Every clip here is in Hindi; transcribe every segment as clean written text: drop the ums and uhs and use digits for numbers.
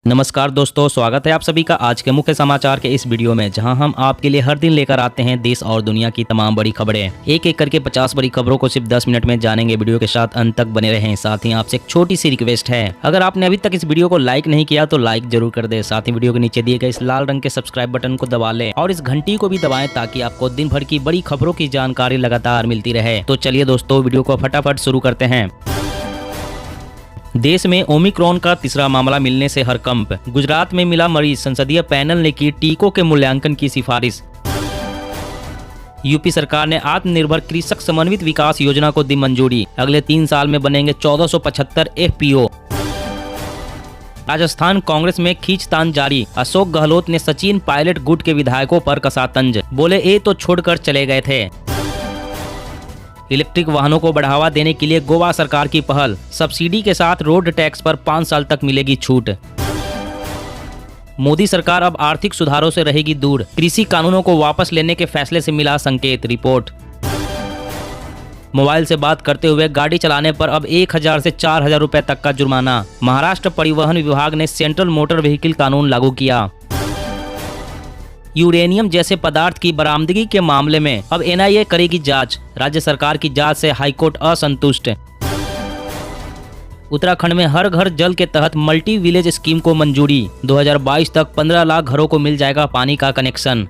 नमस्कार दोस्तों, स्वागत है आप सभी का आज के मुख्य समाचार के इस वीडियो में, जहां हम आपके लिए हर दिन लेकर आते हैं देश और दुनिया की तमाम बड़ी खबरें। एक एक करके 50 बड़ी खबरों को सिर्फ 10 मिनट में जानेंगे। वीडियो के साथ अंत तक बने रहें। साथ ही आपसे एक छोटी सी रिक्वेस्ट है, अगर आपने अभी तक इस वीडियो को लाइक नहीं किया तो लाइक जरूर कर दे। साथ ही वीडियो के नीचे दिए गए इस लाल रंग के सब्सक्राइब बटन को दबा लें और इस घंटी को भी दबाएं ताकि आपको दिन भर की बड़ी खबरों की जानकारी लगातार मिलती रहे। तो चलिए दोस्तों, वीडियो को फटाफट शुरू करते हैं। देश में ओमिक्रॉन का तीसरा मामला मिलने से हड़कंप। गुजरात में मिला मरीज, संसदीय पैनल ने की टीकों के मूल्यांकन की सिफारिश। यूपी सरकार ने आत्मनिर्भर कृषक समन्वित विकास योजना को दी मंजूरी। अगले 3 साल में बनेंगे 1475 FPO। राजस्थान कांग्रेस में खींचतान जारी। अशोक गहलोत ने सचिन पायलट गुट के विधायकों पर कसा तंज, बोले ये तो छोड़कर चले गए थे। इलेक्ट्रिक वाहनों को बढ़ावा देने के लिए गोवा सरकार की पहल। सब्सिडी के साथ रोड टैक्स पर 5 साल तक मिलेगी छूट। मोदी सरकार अब आर्थिक सुधारों से रहेगी दूर। कृषि कानूनों को वापस लेने के फैसले से मिला संकेत। रिपोर्ट। मोबाइल से बात करते हुए गाड़ी चलाने पर अब 1000 से 4000 रुपए तक का जुर्माना। महाराष्ट्र परिवहन विभाग ने सेंट्रल मोटर व्हीकल कानून लागू किया। यूरेनियम जैसे पदार्थ की बरामदगी के मामले में अब NIA करेगी जांच। राज्य सरकार की जांच से हाईकोर्ट असंतुष्ट। उत्तराखंड में हर घर जल के तहत मल्टी विलेज स्कीम को मंजूरी। 2022 तक 15 लाख घरों को मिल जाएगा पानी का कनेक्शन।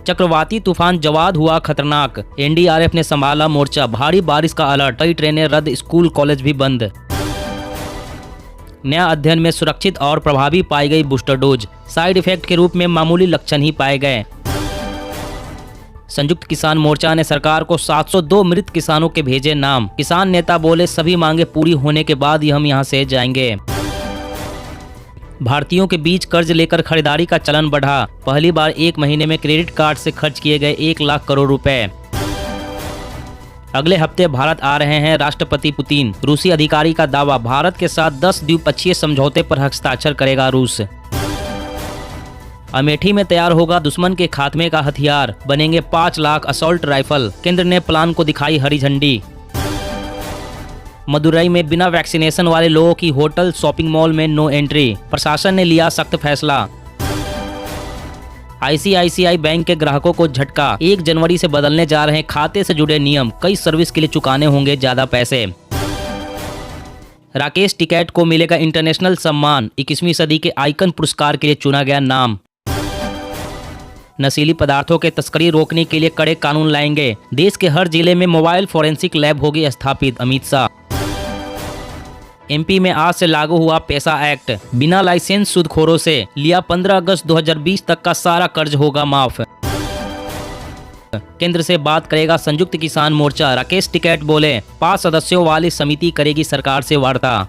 चक्रवाती तूफान जवाद हुआ खतरनाक। NDRF ने संभाला मोर्चा। भारी बारिश का अलर्ट। कई ट्रेनें रद्द, स्कूल कॉलेज भी बंद। नया अध्ययन में सुरक्षित और प्रभावी पाई गई बूस्टर डोज। साइड इफेक्ट के रूप में मामूली लक्षण ही पाए गए। संयुक्त किसान मोर्चा ने सरकार को 702 मृत किसानों के भेजे नाम। किसान नेता बोले सभी मांगे पूरी होने के बाद ही हम यहां से जाएंगे। भारतीयों के बीच कर्ज लेकर खरीदारी का चलन बढ़ा। पहली बार एक महीने में क्रेडिट कार्ड से खर्च किए गए 1 लाख करोड़ रुपए। अगले हफ्ते भारत आ रहे हैं राष्ट्रपति पुतिन। रूसी अधिकारी का दावा, भारत के साथ 10 द्विपक्षीय समझौते पर हस्ताक्षर करेगा रूस। अमेठी में तैयार होगा दुश्मन के खात्मे का हथियार। बनेंगे 5 लाख असॉल्ट राइफल। केंद्र ने प्लान को दिखाई हरी झंडी। मदुरई में बिना वैक्सीनेशन वाले लोगों की होटल शॉपिंग मॉल में नो एंट्री। प्रशासन ने लिया सख्त फैसला। ICICI बैंक के ग्राहकों को झटका। 1 जनवरी से बदलने जा रहे हैं खाते से जुड़े नियम। कई सर्विस के लिए चुकाने होंगे ज्यादा पैसे। राकेश टिकैत को मिलेगा इंटरनेशनल सम्मान। 21वीं सदी के आइकन पुरस्कार के लिए चुना गया नाम। नशीली पदार्थों के तस्करी रोकने के लिए कड़े कानून लाएंगे। देश के हर जिले में मोबाइल फोरेंसिक लैब होगी स्थापित। अमित शाह। MP में आज से लागू हुआ पैसा एक्ट। बिना लाइसेंस सूदखोरों से लिया 15 अगस्त 2020 तक का सारा कर्ज होगा माफ। केंद्र से बात करेगा संयुक्त किसान मोर्चा। राकेश टिकैत बोले 5 सदस्यों वाली समिति करेगी सरकार से वार्ता।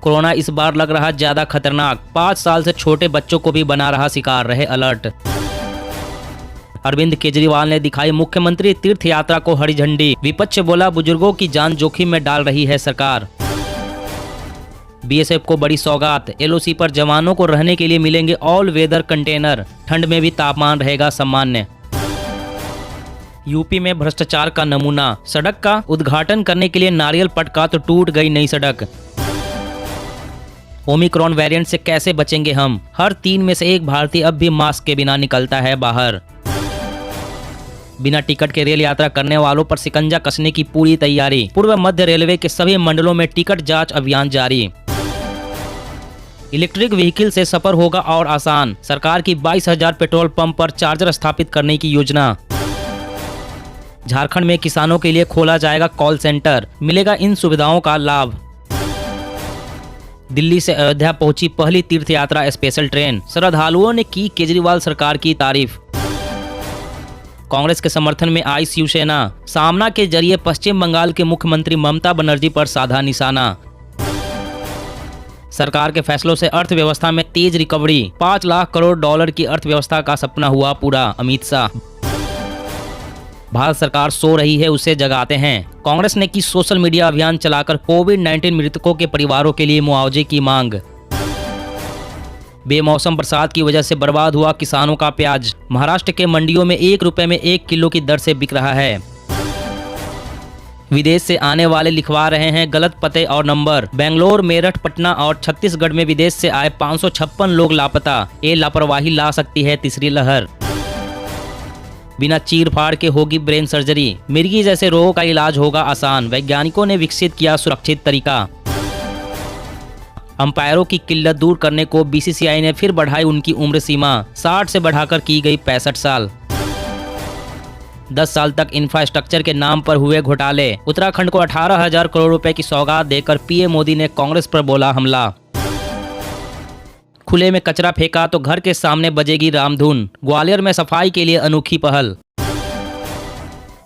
कोरोना इस बार लग रहा ज्यादा खतरनाक। 5 साल से छोटे बच्चों को भी बना रहा शिकार, रहे अलर्ट। अरविंद केजरीवाल ने दिखाई मुख्यमंत्री तीर्थ यात्रा को हरी झंडी। विपक्ष बोला बुजुर्गों की जान जोखिम में डाल रही है सरकार। BSF को बड़ी सौगात। LOC पर जवानों को रहने के लिए मिलेंगे ऑल वेदर कंटेनर। ठंड में भी तापमान रहेगा सामान्य। यूपी में भ्रष्टाचार का नमूना। सड़क का उद्घाटन करने के लिए नारियल पटका तो टूट गई नई सड़क। ओमिक्रॉन वेरिएंट से कैसे बचेंगे हम? हर 3 में से 1 भारतीय अब भी मास्क के बिना निकलता है बाहर। बिना टिकट के रेल यात्रा करने वालों पर शिकंजा कसने की पूरी तैयारी। पूर्व मध्य रेलवे के सभी मंडलों में टिकट जांच अभियान जारी। इलेक्ट्रिक व्हीकल से सफर होगा और आसान। सरकार की 22,000 पेट्रोल पंप पर चार्जर स्थापित करने की योजना। झारखंड में किसानों के लिए खोला जाएगा कॉल सेंटर। मिलेगा इन सुविधाओं का लाभ। दिल्ली से अयोध्या पहुंची पहली तीर्थ यात्रा स्पेशल ट्रेन। श्रद्धालुओं ने की केजरीवाल सरकार की तारीफ। कांग्रेस के समर्थन में आई शिवसेना। सामना के जरिए पश्चिम बंगाल के मुख्यमंत्री ममता बनर्जी पर साधा निशाना। सरकार के फैसलों से अर्थव्यवस्था में तेज रिकवरी। 5 लाख करोड़ डॉलर की अर्थव्यवस्था का सपना हुआ पूरा। अमित शाह। भारत सरकार सो रही है, उसे जगाते हैं। कांग्रेस ने की सोशल मीडिया अभियान चलाकर कोविड-19 मृतकों के परिवारों के लिए मुआवजे की मांग। बेमौसम बरसात की वजह से बर्बाद हुआ किसानों का प्याज। महाराष्ट्र के मंडियों में 1 रुपए में 1 किलो की दर से बिक रहा है। विदेश से आने वाले लिखवा रहे हैं गलत पते और नंबर। बेंगलोर, मेरठ, पटना और छत्तीसगढ़ में विदेश से आए 556 लोग लापता। ये लापरवाही ला सकती है तीसरी लहर। बिना चीर फाड़ के होगी ब्रेन सर्जरी। मिर्गी जैसे रोगों का इलाज होगा आसान। वैज्ञानिकों ने विकसित किया सुरक्षित तरीका। अंपायरों की किल्लत दूर करने को बीसीसीआई ने फिर बढ़ाई उनकी उम्र सीमा। 60 से बढ़ाकर की गई 65 साल। 10 साल तक इंफ्रास्ट्रक्चर के नाम पर हुए घोटाले। उत्तराखंड को 18,000 करोड़ रुपए की सौगात देकर पीएम मोदी ने कांग्रेस पर बोला हमला। खुले में कचरा फेंका तो घर के सामने बजेगी रामधुन। ग्वालियर में सफाई के लिए अनोखी पहल।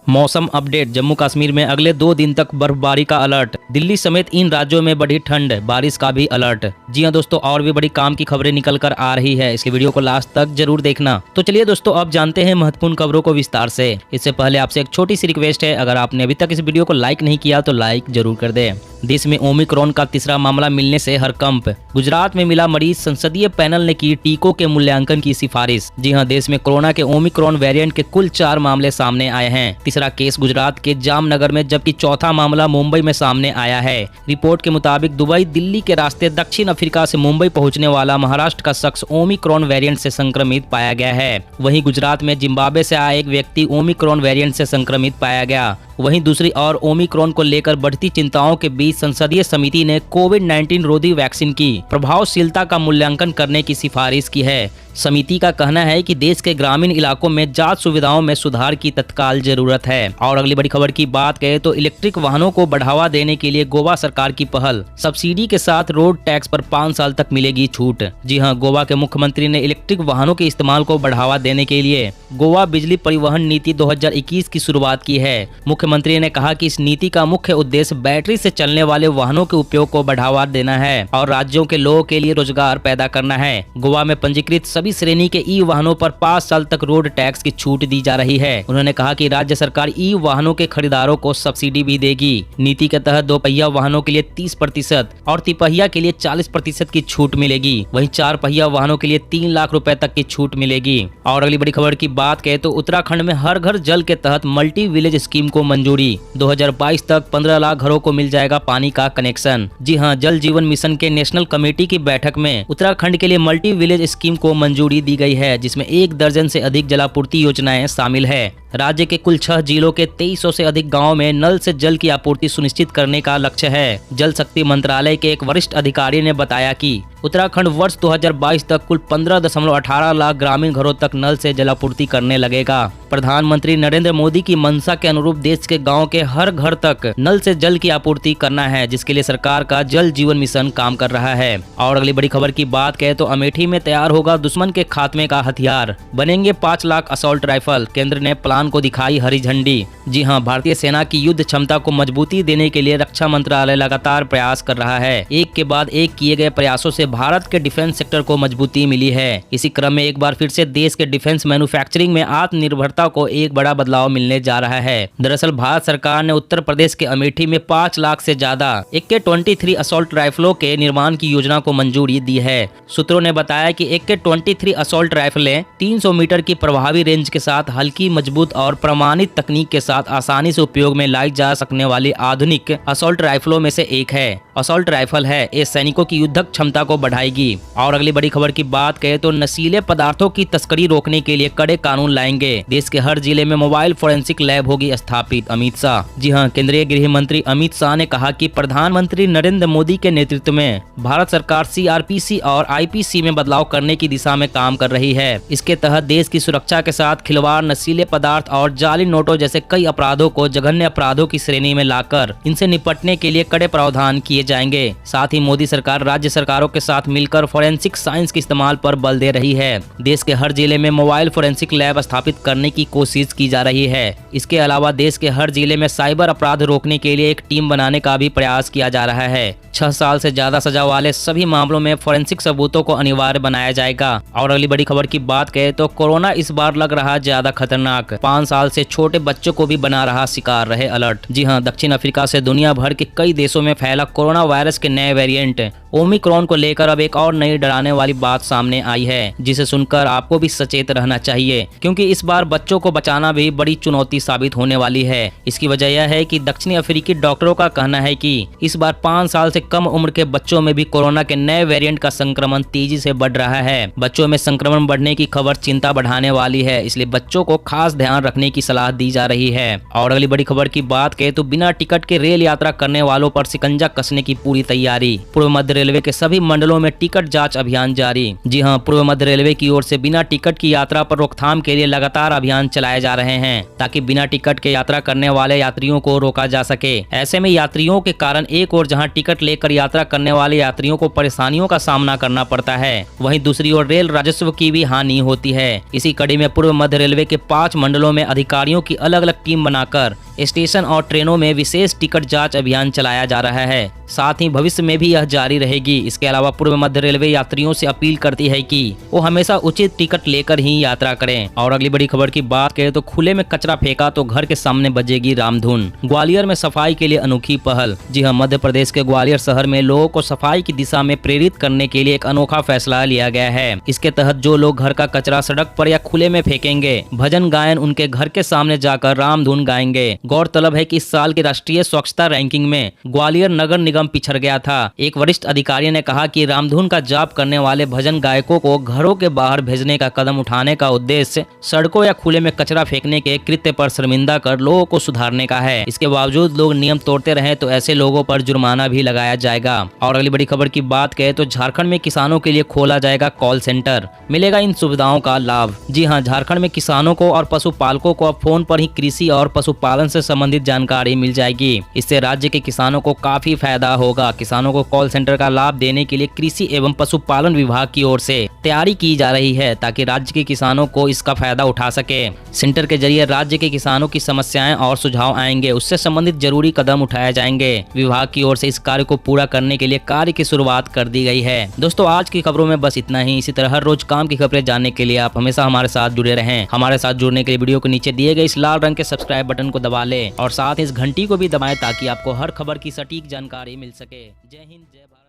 मौसम अपडेट। जम्मू कश्मीर में अगले 2 दिन तक बर्फबारी का अलर्ट। दिल्ली समेत इन राज्यों में बढ़ी ठंड, बारिश का भी अलर्ट। जी हां दोस्तों, और भी बड़ी काम की खबरें निकल कर आ रही है, इसलिए वीडियो को लास्ट तक जरूर देखना। तो चलिए दोस्तों, अब जानते हैं महत्वपूर्ण खबरों को विस्तार से। इससे पहले आपसे एक छोटी सी रिक्वेस्ट है, अगर आपने अभी तक इस वीडियो को लाइक नहीं किया तो लाइक जरूर कर दे। देश में ओमिक्रॉन का तीसरा मामला मिलने से हड़कंप। गुजरात में मिला मरीज। संसदीय पैनल ने की टीकों के मूल्यांकन की सिफारिश। जी हां, देश में कोरोना के ओमिक्रॉन वेरिएंट के कुल 4 मामले सामने आए हैं। तीसरा केस गुजरात के जामनगर में, जबकि चौथा मामला मुंबई में सामने आया है। रिपोर्ट के मुताबिक दुबई, दिल्ली के रास्ते दक्षिण अफ्रीका से मुंबई पहुंचने वाला महाराष्ट्र का शख्स ओमिक्रॉन वेरिएंट से संक्रमित पाया गया है। वहीं गुजरात में जिम्बाब्वे से आया एक व्यक्ति ओमिक्रॉन वेरिएंट से संक्रमित पाया गया। वहीं दूसरी ओर ओमिक्रॉन को लेकर बढ़ती चिंताओं के बीच संसदीय समिति ने कोविड-19 रोधी वैक्सीन की प्रभावशीलता का मूल्यांकन करने की सिफारिश की है। समिति का कहना है कि देश के ग्रामीण इलाकों में जांच सुविधाओं में सुधार की तत्काल जरूरत है। और अगली बड़ी खबर की बात करें तो इलेक्ट्रिक वाहनों को बढ़ावा देने के लिए गोवा सरकार की पहल। सब्सिडी के साथ रोड टैक्स पर 5 साल तक मिलेगी छूट। जी हां, गोवा के मुख्यमंत्री ने इलेक्ट्रिक वाहनों के इस्तेमाल को बढ़ावा देने के लिए गोवा बिजली परिवहन नीति 2021 की शुरुआत की है। मुख्यमंत्री ने कहा कि इस नीति का मुख्य उद्देश्य बैटरी से चलने वाले वाहनों के उपयोग को बढ़ावा देना है और राज्यों के लोगों के लिए रोजगार पैदा करना है। गोवा में पंजीकृत सभी श्रेणी के ई वाहनों पर 5 साल तक रोड टैक्स की छूट दी जा रही है। उन्होंने कहा कि राज्य सरकार ई वाहनों के खरीदारों को सब्सिडी भी देगी। नीति के तहत 2 पहिया वाहनों के लिए 30% और तिपहिया के लिए 40% की छूट मिलेगी। वहीं 4 पहिया वाहनों के लिए 3 लाख रुपए तक की छूट मिलेगी। और अगली बड़ी खबर की बात करें तो उत्तराखंड में हर घर जल के तहत मल्टी विलेज स्कीम को मंजूरी। 2022 तक 15 लाख घरों को मिल जाएगा पानी का कनेक्शन। जी हां, जल जीवन मिशन के नेशनल कमेटी की बैठक में उत्तराखंड के लिए मल्टी विलेज स्कीम को मंजूरी दी गई है, जिसमें 1 दर्जन से अधिक जलापूर्ति योजनाएं शामिल है। राज्य के कुल 6 जिलों के 2300 से अधिक गांवों में नल से जल की आपूर्ति सुनिश्चित करने का लक्ष्य है। जल शक्ति मंत्रालय के एक वरिष्ठ अधिकारी ने बताया कि उत्तराखंड वर्ष 2022 तक कुल 15.18 लाख ग्रामीण घरों तक नल से जलापूर्ति करने लगेगा। प्रधानमंत्री नरेंद्र मोदी की मंशा के अनुरूप देश के गांव के हर घर तक नल से जल की आपूर्ति करना है, जिसके लिए सरकार का जल जीवन मिशन काम कर रहा है। और अगली बड़ी खबर की बात करें तो अमेठी में तैयार होगा दुश्मन के खात्मे का हथियार। बनेंगे 5 लाख असॉल्ट राइफल। केंद्र ने प्लान को दिखाई हरी झंडी। जी हां, भारतीय सेना की युद्ध क्षमता को मजबूती देने के लिए रक्षा मंत्रालय लगातार प्रयास कर रहा है। एक के बाद एक किए गए प्रयासों से भारत के डिफेंस सेक्टर को मजबूती मिली है। इसी क्रम में एक बार फिर से देश के डिफेंस मैन्युफैक्चरिंग में आत्मनिर्भरता को एक बड़ा बदलाव मिलने जा रहा है। दरअसल भारत सरकार ने उत्तर प्रदेश के अमेठी में 5 लाख से ज्यादा AK-23 असॉल्ट राइफलों के निर्माण की योजना को मंजूरी दी है। सूत्रों ने बताया कि AK-23 असॉल्ट राइफलें 300 मीटर की प्रभावी रेंज के साथ हल्की, मजबूत और प्रमाणित तकनीक के साथ आसानी से उपयोग में लाई जा सकने वाली आधुनिक असॉल्ट राइफलों में से एक है। असॉल्ट राइफल है, ये सैनिकों की युद्धक क्षमता को बढ़ाएगी। और अगली बड़ी खबर की बात करें तो नशीले पदार्थों की तस्करी रोकने के लिए कड़े कानून लाएंगे। देश के हर जिले में मोबाइल फोरेंसिक लैब होगी स्थापित। अमित शाह। जी हां, केंद्रीय गृह मंत्री अमित शाह ने कहा कि प्रधानमंत्री नरेंद्र मोदी के नेतृत्व में भारत सरकार CRPC और IPC में बदलाव करने की दिशा में काम कर रही है। इसके तहत देश की सुरक्षा के साथ खिलवाड़, नशीले पदार्थ और जाली नोटों जैसे कई अपराधों को जघन्य अपराधों की श्रेणी में लाकर इनसे निपटने के लिए कड़े प्रावधान किए जाएंगे। साथ ही मोदी सरकार राज्य सरकारों के साथ मिलकर फोरेंसिक साइंस के इस्तेमाल पर बल दे रही है। देश के हर जिले में मोबाइल फोरेंसिक लैब स्थापित करने की कोशिश की जा रही है। इसके अलावा देश के हर जिले में साइबर अपराध रोकने के लिए एक टीम बनाने का भी प्रयास किया जा रहा है। 6 साल से ज्यादा सजा वाले सभी मामलों में फोरेंसिक सबूतों को अनिवार्य बनाया जाएगा। और अगली बड़ी खबर की बात करें तो कोरोना इस बार लग रहा ज्यादा खतरनाक, 5 साल से छोटे बच्चों को भी बना रहा शिकार, रहे अलर्ट। जी हाँ, दक्षिण अफ्रीका से दुनिया भर के कई देशों में फैला कोरोना वायरस के नए वेरिएंट ओमिक्रॉन को लेकर अब एक और नई डराने वाली बात सामने आई है, जिसे सुनकर आपको भी सचेत रहना चाहिए, क्योंकि इस बार बच्चों को बचाना भी बड़ी चुनौती साबित होने वाली है। इसकी वजह यह है कि दक्षिणी अफ्रीकी डॉक्टरों का कहना है कि इस बार 5 साल से कम उम्र के बच्चों में भी कोरोना के नए वेरिएंट का संक्रमण तेजी से बढ़ रहा है। बच्चों में संक्रमण बढ़ने की खबर चिंता बढ़ाने वाली है, इसलिए बच्चों को खास ध्यान रखने की सलाह दी जा रही है। और अगली बड़ी खबर की बात करें तो बिना टिकट के रेल यात्रा करने वालों पर शिकंजा कसने की पूरी तैयारी। पूर्व मध्य रेलवे के सभी मंडलों में टिकट जांच अभियान जारी। जी हां, पूर्व मध्य रेलवे की ओर से बिना टिकट की यात्रा पर रोकथाम के लिए लगातार अभियान चलाए जा रहे हैं, ताकि बिना टिकट के यात्रा करने वाले यात्रियों को रोका जा सके। ऐसे में यात्रियों के कारण एक ओर जहां टिकट लेकर यात्रा करने वाले यात्रियों को परेशानियों का सामना करना पड़ता है, वहीं दूसरी ओर रेल राजस्व की भी हानि होती है। इसी कड़ी में पूर्व मध्य रेलवे के 5 मंडलों में अधिकारियों की अलग अलग टीम बनाकर स्टेशन और ट्रेनों में विशेष टिकट जांच अभियान चलाया जा रहा है। साथ ही भविष्य में भी यह जारी रहेगी। इसके अलावा पूर्व मध्य रेलवे यात्रियों से अपील करती है कि वो हमेशा उचित टिकट लेकर ही यात्रा करें। और अगली बड़ी खबर की बात करें तो खुले में कचरा फेंका तो घर के सामने बजेगी रामधुन। ग्वालियर में सफाई के लिए अनोखी पहल। जी हाँ, मध्य प्रदेश के ग्वालियर शहर में लोगों को सफाई की दिशा में प्रेरित करने के लिए एक अनोखा फैसला लिया गया है। इसके तहत जो लोग घर का कचरा सड़क पर या खुले में फेंकेंगे, भजन गायन उनके घर के सामने जाकर रामधुन गाएंगे। गौरतलब है कि इस साल की राष्ट्रीय स्वच्छता रैंकिंग में ग्वालियर नगर निगम पिछड़ गया था। एक वरिष्ठ अधिकारी ने कहा कि रामधुन का जाप करने वाले भजन गायकों को घरों के बाहर भेजने का कदम उठाने का उद्देश्य सड़कों या खुले में कचरा फेंकने के कृत्य पर शर्मिंदा कर लोगों को सुधारने का है। इसके बावजूद लोग नियम तोड़ते रहे तो ऐसे लोगों पर जुर्माना भी लगाया जाएगा। और अगली बड़ी खबर की बात करें तो झारखंड में किसानों के लिए खोला जाएगा कॉल सेंटर, मिलेगा इन सुविधाओं का लाभ। जी हाँ, झारखंड में किसानों को और पशुपालकों को अब फोन पर ही कृषि और पशुपालन से संबंधित जानकारी मिल जाएगी। इससे राज्य के किसानों को काफी फायदा होगा। किसानों को कॉल सेंटर का लाभ देने के लिए कृषि एवं पशुपालन विभाग की ओर से तैयारी की जा रही है, ताकि राज्य के किसानों को इसका फायदा उठा सके। सेंटर के जरिए राज्य के किसानों की समस्याएं और सुझाव आएंगे, उससे संबंधित जरूरी कदम उठाए जाएंगे। विभाग की ओर से इस कार्य को पूरा करने के लिए कार्य की शुरुआत कर दी गई है। दोस्तों, आज की खबरों में बस इतना ही। इसी तरह हर रोज काम की खबरें जानने के लिए आप हमेशा हमारे साथ जुड़े रहें। हमारे साथ जुड़ने के लिए वीडियो को नीचे दिए गए इस लाल रंग के सब्सक्राइब बटन को दबा लें और साथ ही इस घंटी को भी दबाएं, ताकि आपको हर खबर की सटीक जानकारी मिल सके। जय हिंद, जय भारत।